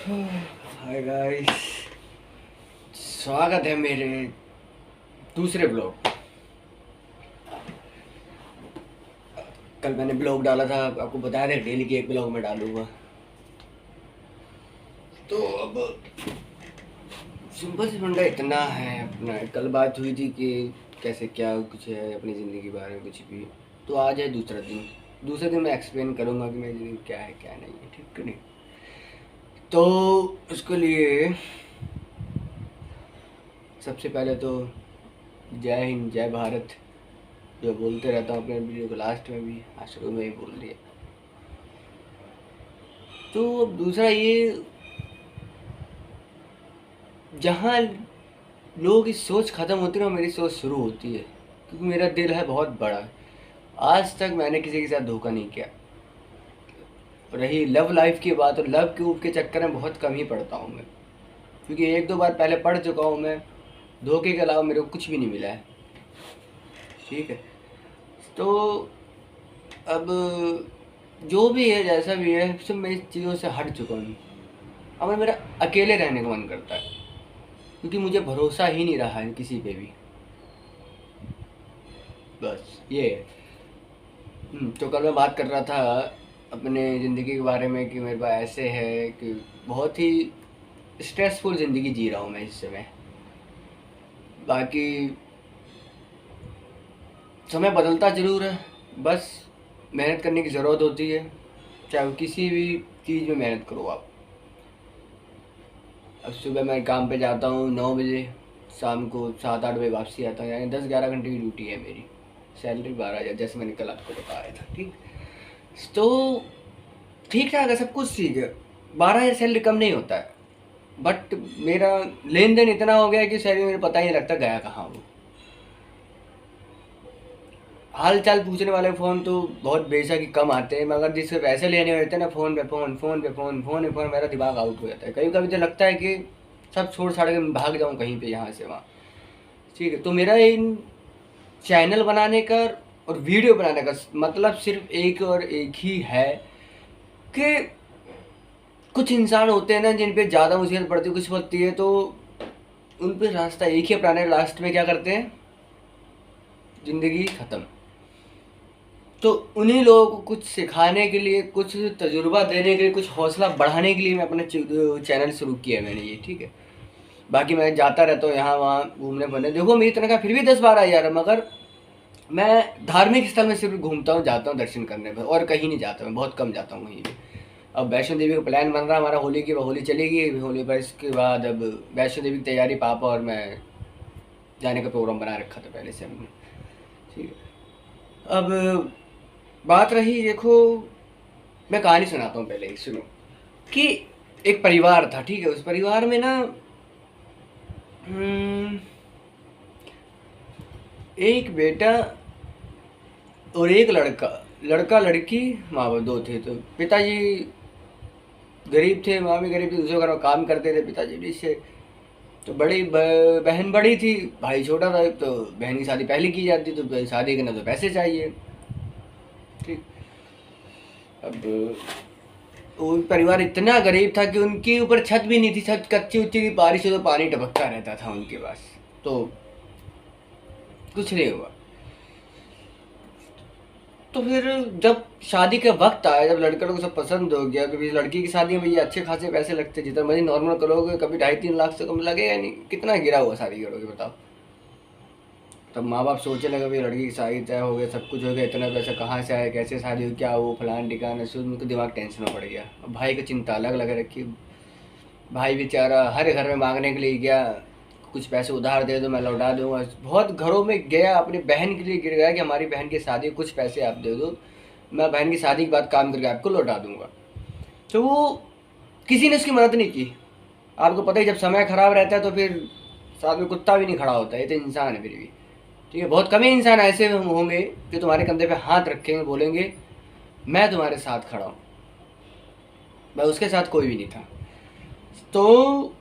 Hi guys, स्वागत है मेरे दूसरे ब्लॉग। कल मैंने ब्लॉग डाला था, आपको बताया था डेली की एक ब्लॉग में डालूंगा। तो अब सिंपल सी फंडा इतना है अपना। कल बात हुई थी कि कैसे क्या कुछ है अपनी ज़िंदगी के बारे में कुछ भी। तो आज है दूसरा दिन मैं एक्सप्लेन करूँगा कि मेरी ज़िंदगी क्या है क्या नहीं है, ठीक है नहीं। तो उसके लिए सबसे पहले तो जय हिंद जय भारत, जो बोलते रहता हूँ अपने वीडियो को लास्ट में भी, आज शुरू में ही बोल दिया। तो अब दूसरा ये, जहाँ लोगों की सोच ख़त्म होती है ना मेरी सोच शुरू होती है, क्योंकि मेरा दिल है बहुत बड़ा। आज तक मैंने किसी के साथ धोखा नहीं किया। रही लव लाइफ की बात, और लव के चक्कर में बहुत कम ही पड़ता हूँ मैं, क्योंकि एक दो बार पहले पढ़ चुका हूँ मैं। धोखे के अलावा मेरे को कुछ भी नहीं मिला है, ठीक है। तो अब जो भी है जैसा भी है, सब मैं इस चीज़ों से हट चुका हूँ। अब मेरा अकेले रहने का मन करता है, क्योंकि मुझे भरोसा ही नहीं रहा है किसी पे भी। बस ये है। तो कल मैं बात कर रहा था अपने ज़िंदगी के बारे में कि मेरे पास ऐसे है कि बहुत ही स्ट्रेसफुल ज़िंदगी जी रहा हूँ मैं इस समय। बाकी समय बदलता ज़रूर है, बस मेहनत करने की ज़रूरत होती है। चाहे वो किसी भी चीज़ में मेहनत करो आप। अब सुबह मैं काम पे जाता हूँ 9 बजे, शाम को 7-8 बजे वापसी आता हूँ, यानी 10-11 घंटे की ड्यूटी है मेरी। सैलरी 12,000, जैसे मैंने कल आपको बताया था, ठीक। तो ठीक ठाक है, सब कुछ ठीक है। 12,000 सैलरी कम नहीं होता है, बट मेरा लेन देन इतना हो गया है कि सैलरी मेरे पता ही नहीं लगता गया कहाँ वो। हाल चाल पूछने वाले फ़ोन तो बहुत बेशक ही कम आते हैं, मगर जिससे पैसे लेने होते हैं ना, फ़ोन पे फ़ोन, फ़ोन पे फ़ोन, फ़ोन पे फ़ोन, मेरा दिमाग आउट हो जाता है। कभी कभी तो लगता है कि सब छोड़ छाड़ के भाग जाऊँ कहीं पे, यहाँ से वहाँ, ठीक है। तो मेरा इन चैनल बनाने का और वीडियो बनाने का मतलब सिर्फ एक और एक ही है कि कुछ इंसान होते हैं ना जिन पे ज़्यादा मुसीबत पड़ती है, कुछ पड़ती है, तो उन पे रास्ता एक ही अपनाने, लास्ट में क्या करते हैं, ज़िंदगी ख़त्म। तो उन्हीं लोगों को कुछ सिखाने के लिए, कुछ तजुर्बा देने के लिए, कुछ हौसला बढ़ाने के लिए मैं अपना चैनल शुरू किया है मैंने ये, ठीक है। बाकी मैं जाता रहता हूँ यहाँ वहाँ घूमने फिरने। देखो मेरी तनख्वाह फिर भी 10-12 हज़ार है, मगर मैं धार्मिक स्थल में सिर्फ घूमता हूँ, जाता हूँ दर्शन करने पर, और कहीं नहीं जाता। मैं बहुत कम जाता हूँ कहीं भी। अब वैष्णो देवी का प्लान बन रहा है हमारा, होली की होली चलेगी, होली पर इसके बाद अब वैष्णो देवी की तैयारी पापा और मैं जाने का प्रोग्राम बना रखा था पहले से हमने, ठीक है। अब बात रही, देखो मैं कहानी सुनाता हूँ पहले ही, सुनो। कि एक परिवार था, ठीक है। उस परिवार में ना एक बेटा और एक लड़का, लड़का लड़की, माँ बाप दो थे। तो पिताजी गरीब थे, माँ भी गरीब थी, दूसरे घर में काम करते थे पिताजी भी से। तो बड़ी बहन बड़ी थी, भाई छोटा था। तो बहन की शादी पहले की जाती, तो शादी करना तो पैसे चाहिए, ठीक। अब वो परिवार इतना गरीब था कि उनके ऊपर छत भी नहीं थी, छत कच्ची उच्ची थी, बारिश हो तो पानी टपकता रहता था उनके पास। तो कुछ नहीं हुआ। तो फिर जब शादी का वक्त आया, जब लड़के को सब पसंद हो गया, क्योंकि लड़की की शादी में भैया अच्छे खासे पैसे लगते, जितना मर्जी नॉर्मल करोगे कभी 2.5-3 लाख से कम लगेगा नहीं। कितना गिरा हुआ शादी करोगे बताओ। तब माँ बाप सोचने लगे भाई लड़की की शादी तय हो गया, सब कुछ हो गया, इतना पैसा कहाँ से आया, कैसे शादी हुई, क्या वो फलान ठिकाना, शुरू उनको दिमाग टेंशन में पड़ गया। अब भाई की चिंता अलग लगे रखी। भाई बेचारा हर घर में मांगने के लिए गया, कुछ पैसे उधार दे दो मैं लौटा दूंगा। बहुत घरों में गया, अपनी बहन के लिए गिर गया कि हमारी बहन की शादी, कुछ पैसे आप दे दो, मैं बहन की शादी के बाद काम करके आपको लौटा दूंगा। तो वो किसी ने उसकी मदद नहीं की। आपको पता ही, जब समय खराब रहता है तो फिर साथ में कुत्ता भी नहीं खड़ा होता है, ये तो इंसान है फिर भी, ठीक है। बहुत कम ही इंसान ऐसे होंगे जो तुम्हारे कंधे पे हाथ रखेंगे, बोलेंगे मैं तुम्हारे साथ खड़ा हूँ। मैं उसके साथ कोई भी नहीं था। तो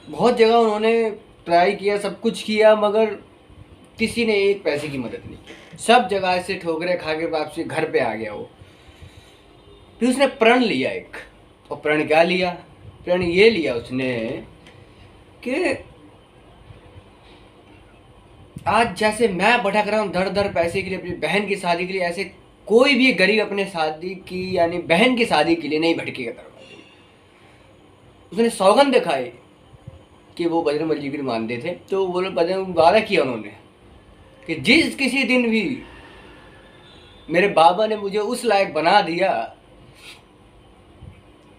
बहुत जगह उन्होंने ट्राई किया, सब कुछ किया, मगर किसी ने एक पैसे की मदद नहीं की। सब जगह से ठोकरे खा के वापसी घर पे आ गया वो। फिर उसने प्रण लिया एक, और प्रण क्या लिया? प्रण ये लिया उसने कि आज जैसे मैं भटक रहा हूँ दर दर पैसे के लिए अपनी बहन की शादी के लिए, ऐसे कोई भी गरीब अपने शादी की यानी बहन की शादी के लिए नहीं भटकेगा दरवाजे में। उसने सौगंध दिखाई कि वो बजरंग जी की मानते थे, तो वो बजरंग वादा किया उन्होंने कि जिस किसी दिन भी मेरे बाबा ने मुझे उस लायक बना दिया,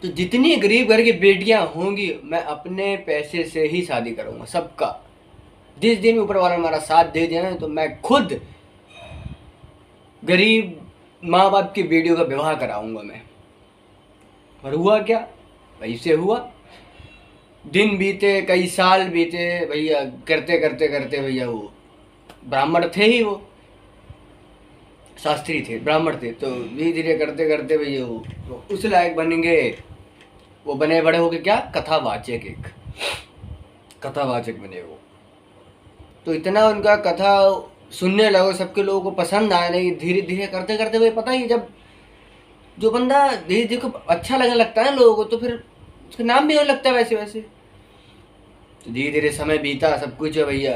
तो जितनी गरीब घर की बेटियां होंगी मैं अपने पैसे से ही शादी करूंगा सबका। जिस दिन ऊपर वाला हमारा साथ दे दिया ना, तो मैं खुद गरीब माँ बाप की बेटियों का विवाह कराऊंगा मैं। और हुआ क्या? वैसे हुआ। दिन बीते, कई साल बीते भैया, करते करते करते भैया वो ब्राह्मण थे ही, वो शास्त्री थे, ब्राह्मण थे, तो धीरे धीरे करते करते भैया वो उस लायक बन गए। वो बने बड़े हो गए क्या? कथावाचक, एक कथावाचक बने वो। तो इतना उनका कथा सुनने लगो, सबके लोगों को पसंद आया नहीं। धीरे धीरे करते करते भाई, पता ही जब जो बंदा धीरे धीरे को अच्छा लगने लगता है लोगों को, तो फिर उसका नाम भी होने लगता है वैसे वैसे। तो धीरे धीरे समय बीता, सब कुछ भैया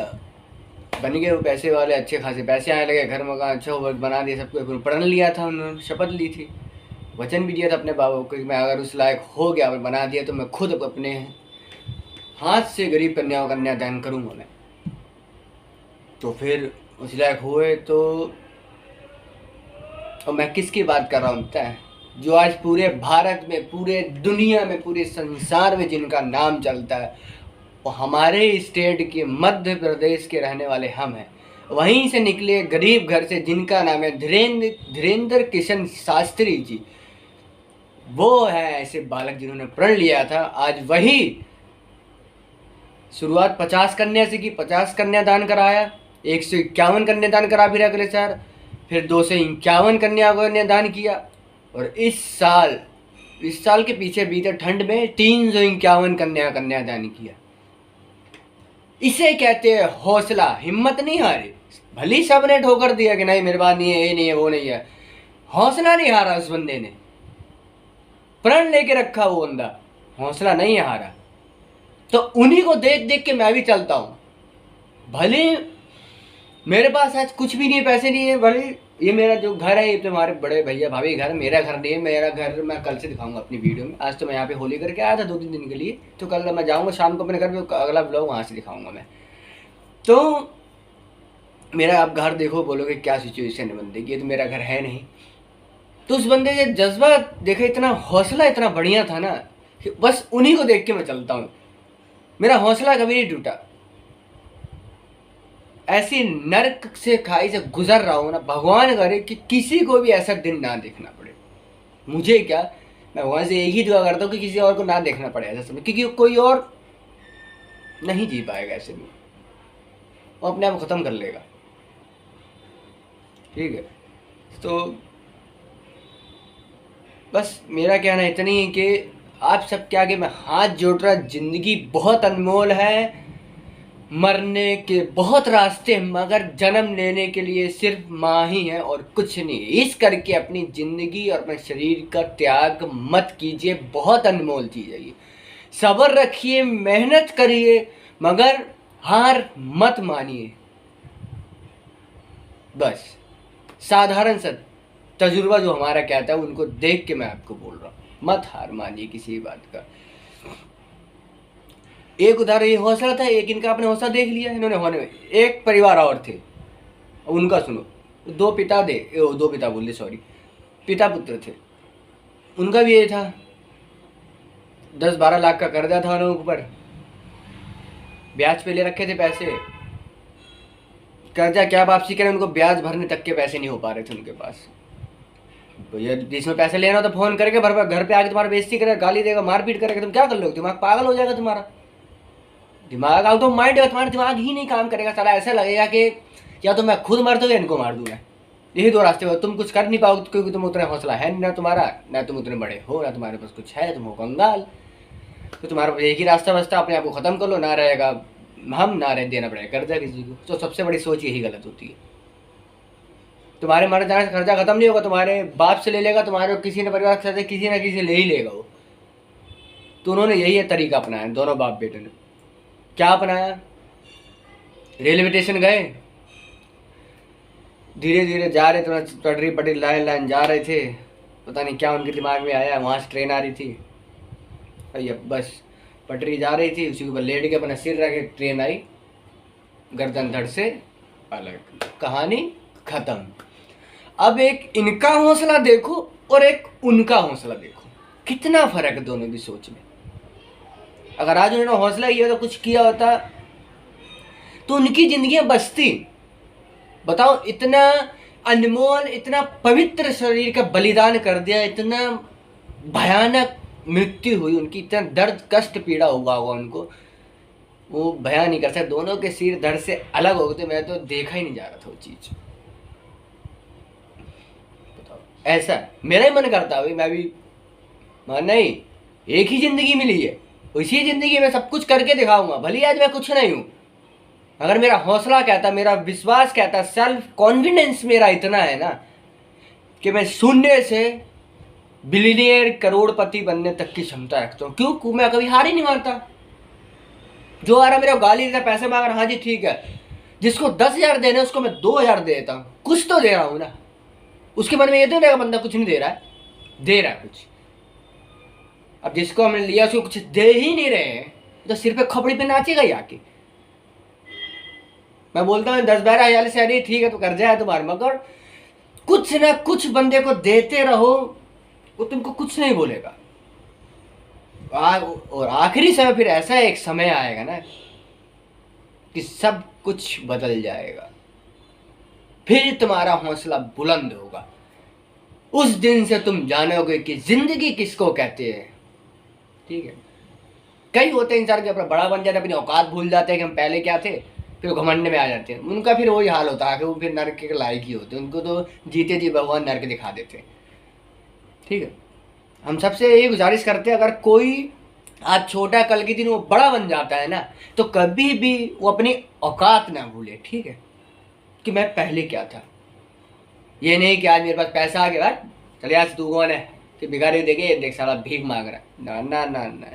बन गए वो पैसे वाले, अच्छे खासे पैसे आने लगे, घर मकान अच्छा वो बना दिया सबको। फिर प्रण लिया था उन्होंने, शपथ ली थी, वचन भी दिया था अपने बाबा को कि मैं अगर उस लायक हो गया, बना दिया, तो मैं खुद अपने हाथ से गरीब कन्याओं का कन्यादान करूँगा मैं। तो फिर उस लायक हुए। तो और मैं किसकी बात कर रहा हूँ पता है? जो आज पूरे भारत में, पूरे दुनिया में, पूरे संसार में जिनका नाम चलता है, वो हमारे स्टेट के मध्य प्रदेश के रहने वाले हम हैं। वहीं से निकले गरीब घर से, जिनका नाम है धीरेन्द्र किशन शास्त्री जी। वो है ऐसे बालक जिन्होंने प्रण लिया था। आज वही शुरुआत 50 कन्या से की, 50 कन्यादान कराया, 151 कन्यादान करा फिर अगले साल, फिर 251 कन्यादान किया। और इस साल के पीछे बीते ठंड में 351 कन्यादान किया। इसे कहते हैं हौसला, हिम्मत नहीं हारी। भली सबने ठोकर दिया कि नहीं मेरे पास नहीं है, ये नहीं है, वो नहीं है, हौसला नहीं हारा उस बंदे ने। प्रण लेके रखा वो बंदा, हौसला नहीं हारा। तो उन्हीं को देख देख के मैं भी चलता हूँ। भले मेरे पास आज कुछ भी नहीं है, पैसे नहीं है, भले ये मेरा जो घर है, ये तुम्हारे बड़े भैया भाभी घर, मेरा घर नहीं है। मेरा घर मैं कल से दिखाऊंगा अपनी वीडियो में। आज तो मैं यहाँ पे होली करके आया था 2-3 दिन के लिए, तो कल मैं जाऊँगा शाम को अपने घर पे, अगला ब्लॉग वहाँ से दिखाऊंगा मैं। तो मेरा आप घर देखो, बोलोगे क्या सिचुएशन है बंदे की, ये तो मेरा घर है नहीं। तो उस बंदे का जज्बा देखा, इतना हौसला इतना बढ़िया था ना कि बस उन्हीं को देख के मैं चलता हूँ। मेरा हौसला कभी नहीं टूटा। ऐसी नरक से खाई से गुजर रहा हूँ ना, भगवान करे कि किसी को भी ऐसा दिन ना देखना पड़े। मुझे क्या, मैं भगवान से एक ही दुआ करता हूँ कि किसी और को ना देखना पड़े ऐसा समय, क्योंकि कोई और नहीं जी पाएगा ऐसे में, वो अपने आप ख़त्म कर लेगा। ठीक है, तो बस मेरा कहना इतना ही है कि आप सब के आगे मैं हाथ जोड़ रहा, ज़िंदगी बहुत अनमोल है, मरने के बहुत रास्ते, मगर जन्म लेने के लिए सिर्फ माँ ही है और कुछ नहीं। इस करके अपनी ज़िंदगी और अपने शरीर का त्याग मत कीजिए, बहुत अनमोल चीज़ है ये। सब्र रखिए, मेहनत करिए, मगर हार मत मानिए। बस साधारण सा तजुर्बा जो हमारा कहता है, उनको देख के मैं आपको बोल रहा हूँ, मत हार मानिए किसी बात का। एक उदाहरण ये हौसला था, एक इनका आपने हौसला देख लिया इन्होंने होने में। एक परिवार और थे, उनका सुनो। दो पिता बोल रहे, सॉरी, पिता पुत्र थे। उनका भी ये था, 10-12 लाख का कर्जा था उनके ऊपर, ब्याज पे ले रखे थे पैसे। कर्जा क्या वापसी करें, उनको ब्याज भरने तक के पैसे नहीं हो पा रहे थे उनके पास। भैया जिसमें पैसे लेना हो तो फोन करके घर पे आके तुम्हारा बेइज्जती करेगा, गाली देगा, मारपीट करेगा, तुम क्या कर लोगे? दिमाग पागल हो जाएगा तुम्हारा, दिमाग आउट ऑफ माइंड है तुम्हारा, दिमाग ही नहीं काम करेगा सारा। ऐसा लगेगा कि या तो मैं खुद मार दूँ या इनको मार दूँ मैं, यही दो रास्ते हो। तुम कुछ कर नहीं पाओगे क्योंकि तुम उतना हौसला है ना तुम्हारा, ना तुम उतने बड़े हो, ना तुम्हारे पास कुछ है, तुम हो कंगाल। तो तुम्हारा एक ही रास्ता बचता, अपने आप को ख़त्म कर लो, ना रहेगा हम, ना रह देना पड़ेगा कर्जा किसी को। तो सबसे बड़ी सोच यही गलत होती है। तुम्हारे मारे जाने से खर्चा खत्म नहीं होगा, तुम्हारे बाप से ले लेगा, तुम्हारे किसी ने परिवार से किसी ना किसी ले ही लेगा वो। तो उन्होंने यही तरीका अपनाया, दोनों बाप बेटे ने। क्या अपनाया? रेलवे स्टेशन गए, धीरे धीरे जा रहे थे, पटरी पटरी लाइन लाइन जा रहे थे, पता नहीं क्या उनके दिमाग में आया, वहाँ से ट्रेन आ रही थी भैया, बस पटरी जा रही थी, उसी के ऊपर लेट के अपना सिर रखे, ट्रेन आई, गर्दन धड़ से अलग, कहानी खत्म। अब एक इनका हौसला देखो और एक उनका हौसला देखो, कितना फर्क है दोनों की सोच में। अगर आज उन्होंने हौसला किया तो कुछ किया होता तो उनकी जिंदगियां बचती। बताओ, इतना अनमोल, इतना पवित्र शरीर का बलिदान कर दिया, इतना भयानक मृत्यु हुई उनकी, इतना दर्द कष्ट पीड़ा हुआ होगा उनको, वो बयान नहीं कर सकते। दोनों के सिर धड़ से अलग हो गए, मैं तो देखा ही नहीं जा रहा था वो चीज। बताओ, ऐसा मेरा ही मन करता भाई, मैं भी नहीं, एक ही जिंदगी मिली है, उसी जिंदगी में सब कुछ करके दिखाऊंगा, भले आज मैं कुछ नहीं हूं। अगर मेरा हौसला कहता, मेरा विश्वास कहता, सेल्फ कॉन्फिडेंस मेरा इतना है ना कि मैं शून्य से बिलियनियर करोड़पति बनने तक की क्षमता रखता हूँ। क्यों? मैं कभी हार ही नहीं मानता। जो आ रहा मेरे गाली देता, पैसे मांग रहा, हाँ जी ठीक है, जिसको 10,000 देने उसको मैं 2,000 दे देता हूँ, कुछ तो दे रहा हूँ ना। उसके मन में ये तो नहीं बंदा कुछ नहीं दे रहा है, दे रहा है कुछ। अब जिसको हमने लिया उसको कुछ दे ही नहीं रहे हैं तो सिर पे खपड़ी पे नाचेगा ही आके। मैं बोलता हूँ 10-12 हज़ार से अरे ठीक है तो कर जाए तुम्हारे, मगर कुछ ना कुछ बंदे को देते रहो, वो तुमको कुछ नहीं बोलेगा। और आखिरी समय फिर ऐसा एक समय आएगा ना कि सब कुछ बदल जाएगा, फिर तुम्हारा हौसला बुलंद होगा। उस दिन से तुम जानोगे कि जिंदगी किसको कहते हैं। ठीक है, कई होते हैं इंसान के अपना बड़ा बन जाते, अपनी औकात भूल जाते हैं कि हम पहले क्या थे, फिर घमंड में आ जाते हैं। उनका फिर वही हाल होता है कि वो फिर नरक के लायक ही होते हैं, उनको तो जीते जी भगवान नरक दिखा देते हैं। ठीक है, हम सबसे यही गुजारिश करते हैं, अगर कोई आज छोटा कल के दिन वो बड़ा बन जाता है ना, तो कभी भी वो अपनी औकात ना भूले। ठीक है, कि मैं पहले क्या था। ये नहीं कि आज मेरे पास पैसा आ गया, चले आज तू कौन है कि भिखारी देखे देख साला भीख मांग रहा है, ना ना ना ना,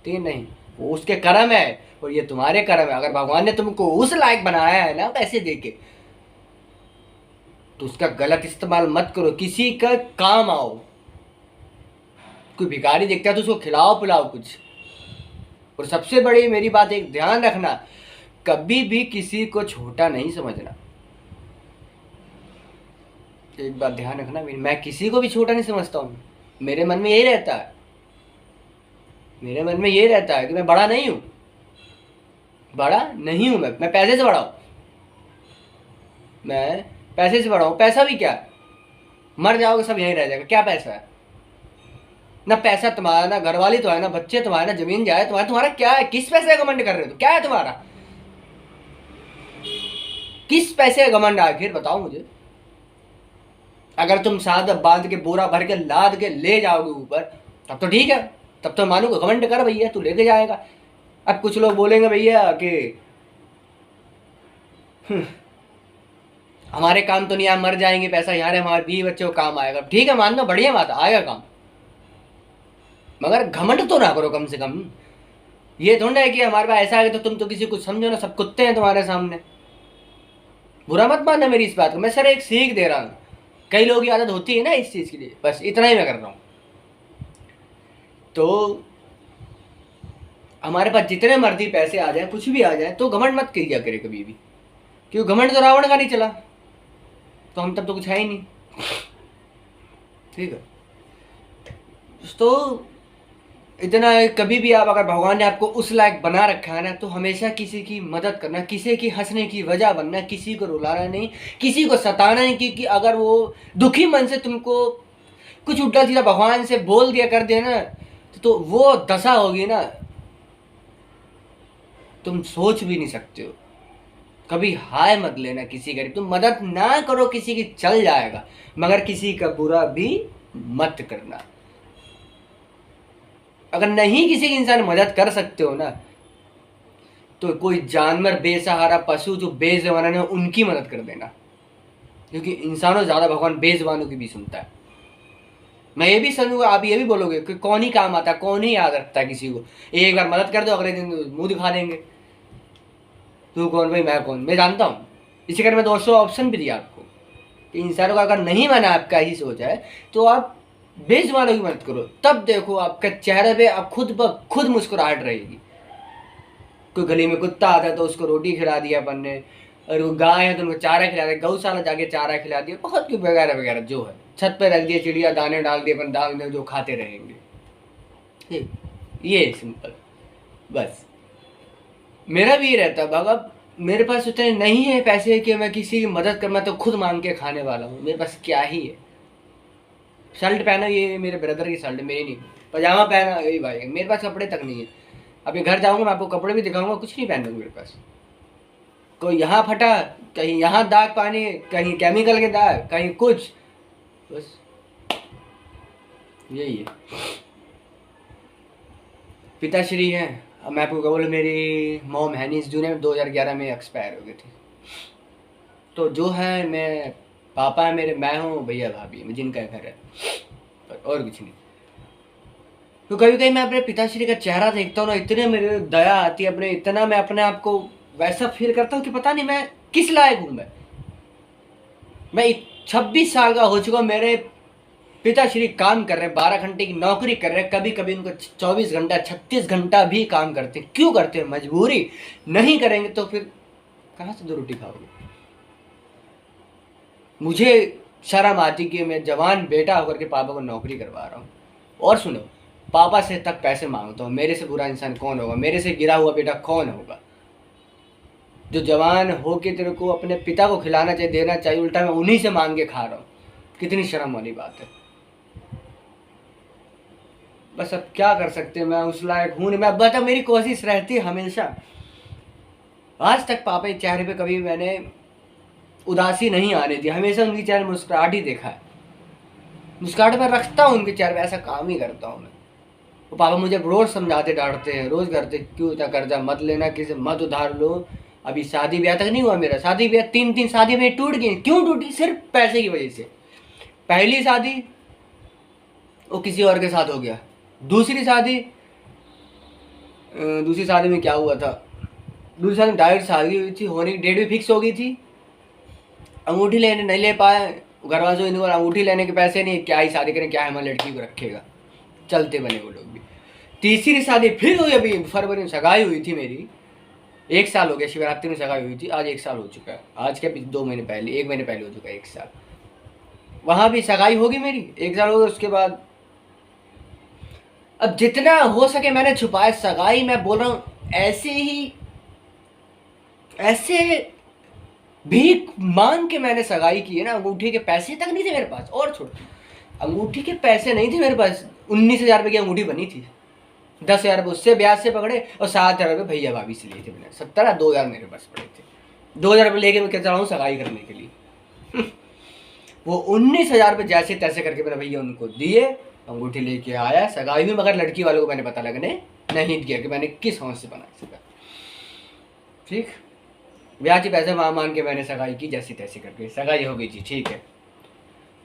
तो नहीं, वो उसके कर्म है और ये तुम्हारे कर्म है। अगर भगवान ने तुमको उस लायक बनाया है ना पैसे देके, तो उसका गलत इस्तेमाल मत करो, किसी का काम आओ। कोई भिखारी देखता है तो उसको खिलाओ पिलाओ कुछ। और सबसे बड़ी मेरी बात एक ध्यान रखना, कभी भी किसी को छोटा नहीं समझना। एक बात ध्यान रखना, मैं किसी को भी छोटा नहीं समझता हूँ। मेरे मन में यही रहता है, मेरे मन में ये रहता है कि मैं बड़ा नहीं हूँ, बड़ा नहीं हूँ। मैं पैसे से बड़ा हूँ, मैं पैसे से बड़ा हूँ। पैसा भी क्या, मर जाओगे सब यहीं रह जाएगा, क्या पैसा है? ना पैसा तुम्हारा, ना घरवाली तुम्हारा, ना बच्चे तुम्हारे, ना जमीन जाए तुम्हारा, तुम्हारा क्या है? किस पैसे का घमंड कर रहे हो? क्या है तुम्हारा? किस पैसे का घमंड आखिर बताओ मुझे। अगर तुम साथ बांध के बोरा भर के लाद के ले जाओगे ऊपर, तब तो ठीक है, तब तो मानूंगा घमंड कर भैया, तू लेके जाएगा। अब कुछ लोग बोलेंगे भैया कि हमारे काम तो नहीं, हम मर जाएंगे, पैसा यहाँ रहे, हमारे बीवी बच्चों को काम आएगा। ठीक है, मान लो, बढ़िया बात, आएगा काम, मगर घमंड तो ना करो कम से कम। ये थोड़ा है कि हमारे पास ऐसा है तो तुम तो किसी को समझो ना, सब कुत्ते हैं तुम्हारे सामने। बुरा मत मानना मेरी इस बात को, मैं सर एक सीख दे रहा हूँ। कई लोगों की आदत होती है ना इस चीज़ के लिए, बस इतना ही मैं कर रहा हूँ। तो हमारे पास जितने मर्जी पैसे आ जाए, कुछ भी आ जाए, तो घमंड मत किया करे कभी भी, क्योंकि घमंड तो रावण का नहीं चला, तो हम तब तो कुछ है ही नहीं। ठीक है, तो इतना कभी भी आप, अगर भगवान ने आपको उस लायक बना रखा है ना, तो हमेशा किसी की मदद करना, किसी की हंसने की वजह बनना, किसी को रुलाना नहीं, किसी को सताना नहीं। क्योंकि अगर वो दुखी मन से तुमको कुछ उल्टा सीधा भगवान से बोल दिया कर दिया ना, तो वो दशा होगी ना, तुम सोच भी नहीं सकते हो। कभी हाय मत लेना किसी गरीब, तुम मदद ना करो किसी की, चल जाएगा, मगर किसी का बुरा भी मत करना। अगर नहीं किसी की इंसान मदद कर सकते हो ना, तो कोई जानवर, बेसहारा पशु जो बेजुबान है, उनकी मदद कर देना, क्योंकि इंसानों ज़्यादा भगवान बेजुबानों की भी सुनता है। मैं ये भी समझूंगा, आप ये भी बोलोगे कि कौन ही काम आता है, कौन ही याद रखता है किसी को। एक बार मदद कर दो, अगले दिन मुंह दिखा देंगे, तू कौन भाई मैं कौन, मैं जानता हूँ। इसी कारण मैं 200 ऑप्शन भी दिया आपको कि इंसानों का अगर नहीं माना आपका ही सोच है तो आप बेजुबानों की मदद करो, तब देखो आपके चेहरे पे आप खुद ब खुद मुस्कुराहट रहेगी। कोई गली में कुत्ता आता है तो उसको रोटी खिला दिया अपन ने, और वो गाय है तो उनको चारा खिला दिया, गौशाला जाके चारा खिला दिया, बहुत कुछ वगैरह वगैरह जो है। छत पे रख दिए चिड़िया, दाने डाल दिए, अपन डाल दे जो खाते रहेंगे। ठीक, ये सिंपल। बस मेरा भी ये रहता है बाबा, मेरे पास उतने नहीं है पैसे कि मैं किसी की मदद कर, मैं तो खुद मांग के खाने वाला हूँ, मेरे पास क्या ही है। शर्ट पहना, ये मेरे ब्रदर की शर्ट, मेरी नहीं। पजामा पहना, यही भाई, मेरे पास कपड़े तक नहीं है। अभी घर जाऊंगा मैं आपको कपड़े भी दिखाऊंगा, कुछ नहीं पहनूंगा मेरे पास। कोई यहाँ फटा, कहीं यहाँ दाग पानी, कहीं केमिकल के दाग, कहीं कुछ, बस यही है। पिताश्री हैं, अब मैं आपको बोलूँ, मेरी मॉम है नहीं इस दुनिया में, 2011 में एक्सपायर हो गई थी। तो जो है, मैं पापा है मेरे, मैं हूँ, भैया भाभी है, जिनका घर है, और कुछ नहीं। तो कभी कभी मैं अपने पिताश्री का चेहरा देखता हूँ ना, इतने मेरे दया आती है, अपने इतना मैं अपने आप को वैसा फील करता हूँ कि पता नहीं मैं किस लायक हूँ। मैं 26 साल का हो चुका, मेरे पिताश्री काम कर रहे हैं, 12 घंटे की नौकरी कर रहे हैं, कभी कभी उनको 24 घंटा 36 घंटा भी काम करते हैं। क्यों करते हैं? मजबूरी। नहीं करेंगे तो फिर कहाँ से दो रोटी खाओगे? मुझे शर्म आती कि मैं जवान बेटा होकर के पापा को नौकरी करवा रहा हूँ। और सुनो, पापा से तक पैसे मांगता हूँ। मेरे से बुरा इंसान कौन होगा? मेरे से गिरा हुआ बेटा कौन होगा? जो जवान हो के तेरे को अपने पिता को खिलाना चाहिए, देना चाहिए, उल्टा मैं उन्हीं से मांग के खा रहा हूँ। कितनी शर्म वाली बात है। बस अब क्या कर सकते हैं, मैं उस लायक हूँ नहीं। मैं बता, मेरी कोशिश रहती है हमेशा, आज तक पापा के चेहरे पे कभी मैंने उदासी नहीं आने दी, हमेशा उनकी चेहरे मुस्कुराहट ही देखा है। मुस्कुराहट पर रखता हूँ उनके चेहरे पे, ऐसा काम ही करता हूँ मैं। वो पापा मुझे रोज समझाते, डांटते हैं, रोज करते, क्यों इतना कर्जा मत लेना, किसी मत उधार लो। अभी शादी ब्याह तक नहीं हुआ मेरा, शादी ब्याह 3 शादी में टूट गई। क्यों टूटी? सिर्फ पैसे की वजह से। पहली शादी वो किसी और के साथ हो गया, दूसरी शादी दूसरी शादी में क्या हुआ था, दूसरी शादी में डायरेक्ट शादी हुई थी, होने की डेट भी फिक्स हो गई थी, अंगूठी लेने नहीं ले पाए घर वालों, इनको अंगूठी लेने के पैसे नहीं, क्या ही शादी करें, क्या हमारी लड़की को रखेगा। चलते बने वो लोग भी। तीसरी शादी फिर हुई, अभी फरवरी में सगाई हुई थी मेरी, 1 साल हो गया, शिवरात्रि में सगाई हुई थी, आज 1 साल हो चुका है। आज के 2 महीने पहले, 1 महीने पहले हो चुका है 1 साल। वहाँ भी सगाई होगी मेरी, 1 साल हो गया। उसके बाद अब जितना हो सके मैंने छुपाया सगाई। मैं बोल रहा हूँ ऐसे ही, ऐसे भीख मांग के मैंने सगाई की है ना। अंगूठी के पैसे तक नहीं थे मेरे पास, और छोड़, अंगूठी के पैसे नहीं थे मेरे पास। 19,000 रुपये की अंगूठी बनी थी, 10,000 रुपये उससे ब्याज से पकड़े, और 7,000 रुपये भैया भाभी से लिए थे मैंने। 70, 2,000 मेरे पास पड़े थे। 2,000 रुपये लेके मैं क्या चला हूँ सगाई करने के लिए। वो 19,000 रुपये जैसे तैसे करके मैंने भैया उनको दिए, अंगूठी लेके आया सगाई में। मगर लड़की वालों को मैंने पता लगने नहीं दिया कि मैंने किस हौस से बना सका। ठीक, ब्याज पैसे मान के मैंने सगाई की, जैसी तैसी करके सगाई हो गई थी। ठीक है,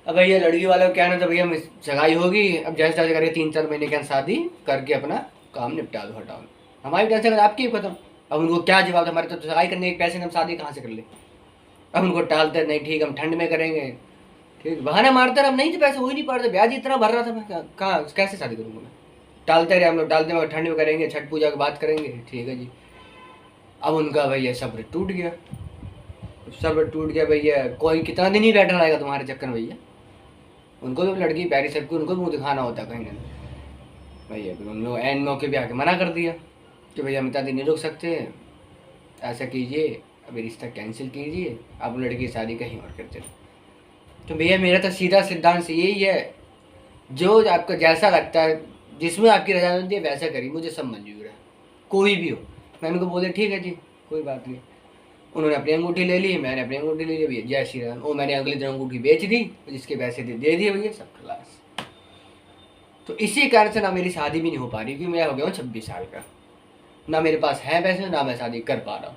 अब भैया लड़की वालों को क्या ना, तो भैया सगाई होगी, अब जैसे तैसे करके 3-4 महीने के अंदर शादी करके अपना काम निपटा दो, हटाओ। हमारी टेंशन आपकी खत्म। अब उनको क्या जवाब था? हमारे तो सगाई करने के पैसे हम शादी कहाँ से कर ले? अब उनको टालते, नहीं ठीक हम ठंड में करेंगे, ठीक बहाना मारते रहे। अब नहीं थे पैसे, हो ही नहीं पाते, ब्याज इतना भर रहा था, मैं कहाँ कैसे शादी करूँगा मैं? टालते रहे हम लोग, टालते रहे, ठंड में करेंगे, छठ पूजा की बात करेंगे, ठीक है जी। अब उनका भैया सब्र टूट गया, सब्र टूट गया भैया। कोई कितना दिन ही बैठा रहेगा तुम्हारे चक्कर में भैया? उनको भी लड़की प्यारी सबकी, उनको भी मुँह दिखाना होता कहीं ना भैया। फिर उन लोग एंड मौके पे आके मना कर दिया कि भैया हम इतना दिन नहीं रुक सकते, ऐसा कीजिए, अभी रिश्ता कैंसिल कीजिए, आप लड़की की शादी कहीं और करते। तो भैया मेरा तो सीधा सिद्धांत यही है, जो आपको जैसा लगता है, जिसमें आपकी रजामंदी है वैसा करिए, मुझे सब मंजूर है, कोई भी हो। मैं उनको बोले ठीक है जी, कोई बात नहीं। उन्होंने अपनी अंगूठी ले ली, मैंने अपनी अंगूठी ले ली, भैया जय श्री राम। वो मैंने अगले दिन अंगूठी बेच दी, जिसके पैसे दे दिए भैया, सब खलास। तो इसी कारण से ना मेरी शादी भी नहीं हो पा रही, क्योंकि मैं हो गया हूँ 26 साल का, ना मेरे पास है पैसे, ना मैं शादी कर पा रहा हूँ।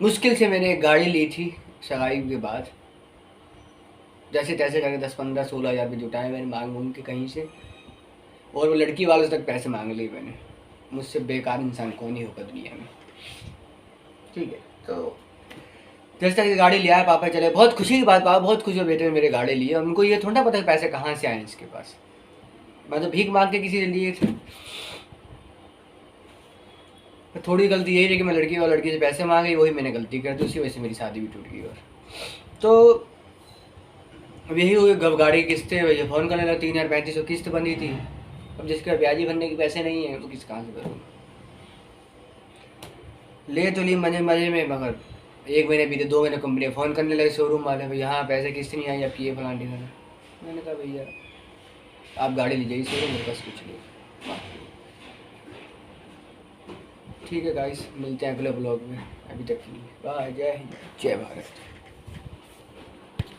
मुश्किल से मैंने एक गाड़ी ली थी, सगाई के बाद जैसे तैसे करके 10-15-16 हज़ार रुपये जुटाए मैंने मांग के कहीं से, और वो लड़की वालों से तक पैसे मांग लिए मैंने। मुझसे बेकार इंसान कौन ही होगा दुनिया में। ठीक है, तो जैसे तक गाड़ी लिया है पापा चले, बहुत खुशी की बात, पापा बहुत खुश हो बेटे ने मेरे गाड़ी लिए। उनको ये थोड़ा पता है पैसे कहाँ से आए इसके पास, मैं तो भीख मांग के किसी से लिए थे। थोड़ी गलती यही है कि मैं लड़की से पैसे मांगे, वही मैंने गलती कर दी, उसी वजह से मेरी शादी भी टूट गई। और तो अब यही हुई, गब गाड़ी की किस्तें, भैया फ़ोन करने लगा, 3,035 किस्त बनी थी। अब जिसके ब्याजी भरने के पैसे नहीं है तो किस कहाँ से भरूँ। ले तो ली मजे मजे में, मगर 1 महीने बीते, 2 महीने कंपनी फ़ोन करने लगे शोरूम वाले, भैया हाँ पैसे किस्त नहीं आई आपकी, ये फलान ठिकाना। मैंने कहा भैया आप गाड़ी लीजिए शोरूम, मेरे पास कुछ नहीं। ठीक है गाइस, मिलते हैं अगले ब्लॉग में, अभी तक के लिए बाय, जय हिंद, जय भारत।